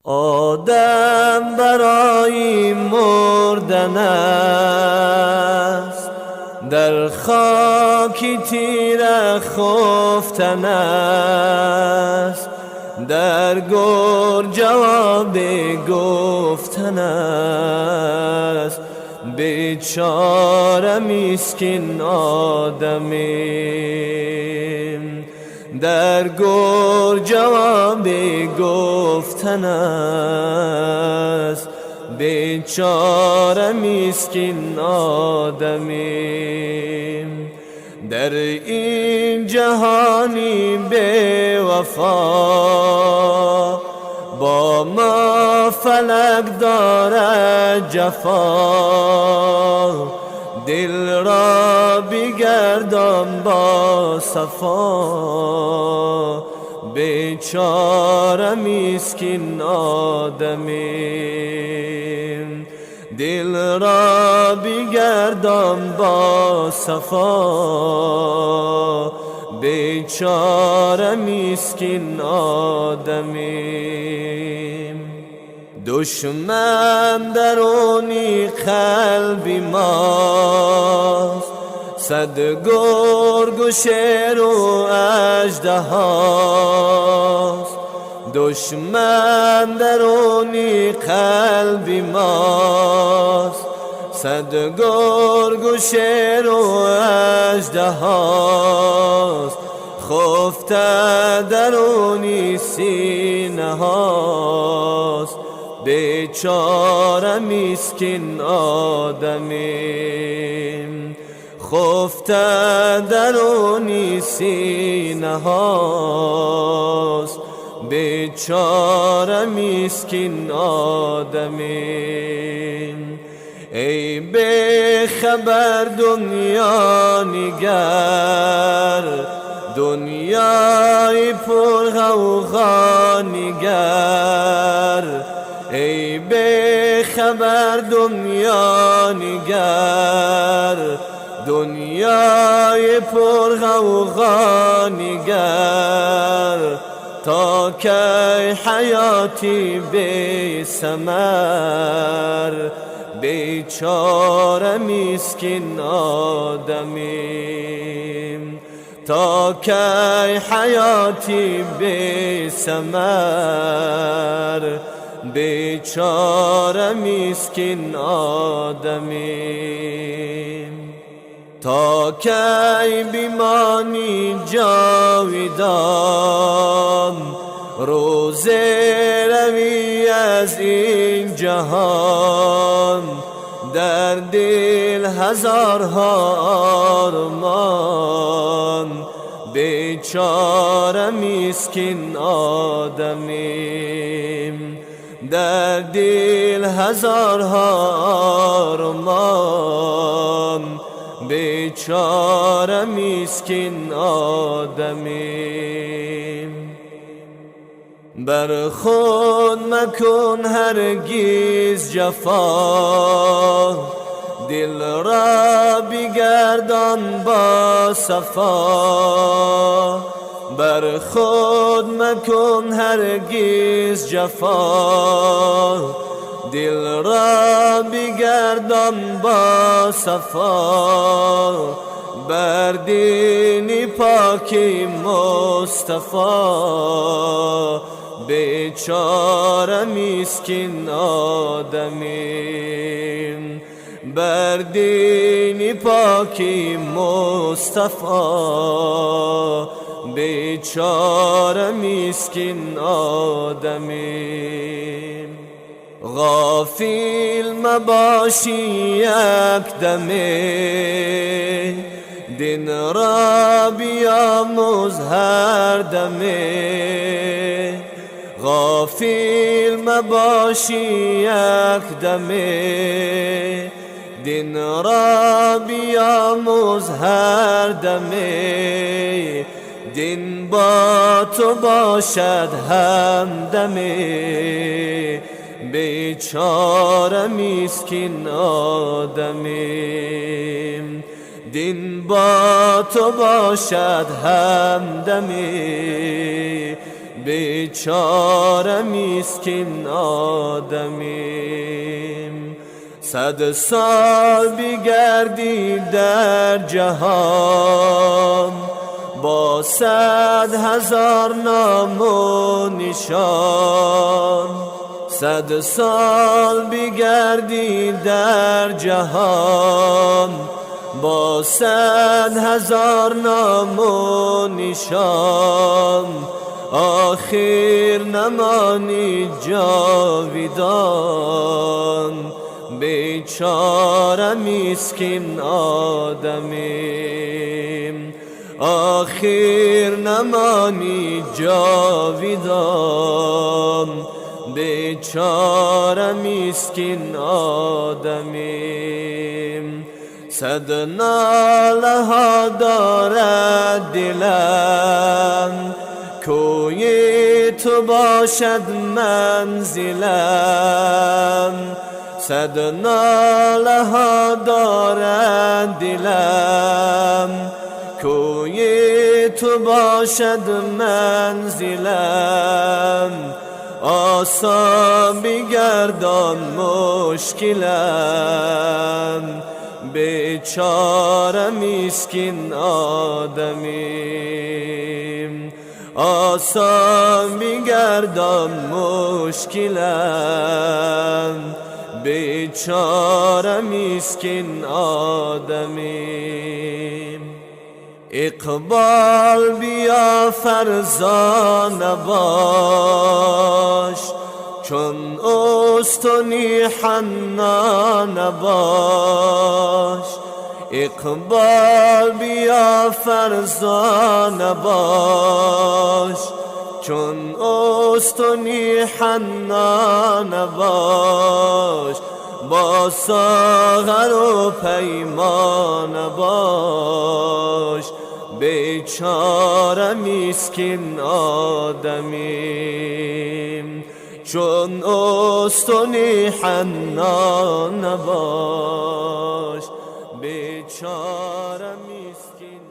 آدم برای مردن است، در خاکی تیره خفتن است، در گر جواب گفتن است. بیچاره مسکین آدمیم، در گر جواب گفتن است. بیچاره مسکین آدمیم، در این جهانی بی وفا، با ما فلک دارد جفا. دل را بگردان با صفا، بیچاره مسکین آدمیم. دل را بگردان با صفا، بیچاره مسکین آدمیم. دشمن درونی قلبی ماست، صد گرگ و شیر و اژدهاست. دشمن درونی قلبی ماست، صد گرگ و شیر و اژدهاست. خفته درونی سینه هاست، بیچاره مسکین آدمیم. خفته درونی سینه هاست، بیچاره مسکین آدمیم. ای بی خبر دنیا نگر، دنیای پر غوغا نگر. ای بی خبر دنیا نگر، دنیای پر غوغا نگر. تا کی حیاتی بی ثمر، بیچاره مسکین آدمیم. تا کی حیاتی بی ثمر، بیچاره مسکین آدمیم. تا کی بیمانی جاویدان، روز روی از این جهان. در دل هزارها آرمان، بیچاره مسکین آدمیم. در دل هزارها آرمان، بیچاره مسکین آدمیم. بر خود مکن هرگز جفا، دل را بگردان با صفا. بر خود مکن هرگز جفا، دل را بگردان با صفا. بر دین پاکی مصطفی، بیچاره مسکین آدمیم. بر دین پاکی مصطفی، بیچاره مسکین آدمیم. غافل مباشی یک دمه، دین را بیاموز هر دمه. غافل مباشی یک دمه، دین را بیاموز هر دمه. دین با تو باشد همدمه، بیچاره مسکین آدمیم. دین با تو باشد همدمه، بیچاره مسکین آدمیم. 100 سال بگردی در جهان، با 100,000 نام و نشان. 100 سال بگردی در جهان، با 100,000 نام و نشان. آخر نمانی جاویدان، بیچاره مسکین آدمیم. آخر نمانی جاویدان، بیچاره مسکین آدمیم. 100 ناله ها دارد دلم، کوی تو باشد منزلم. 100 ناله ها دارد دلم، کوی تو باشد منزلم. آسان بگردان مشکلم، بیچاره مسکین آدمیم. آسان بگردان مشکلم، بیچاره مسکین آدمیم. اقبال بیا فرزانه باش، چون استنی حنانه باش. اقبال بیا فرزانه باش، چون استنی حنانه باش. با ساغر و پیمانه باش، بیچاره مسکین آدمیم. چون استنی حنانه باش، بیچاره مسکین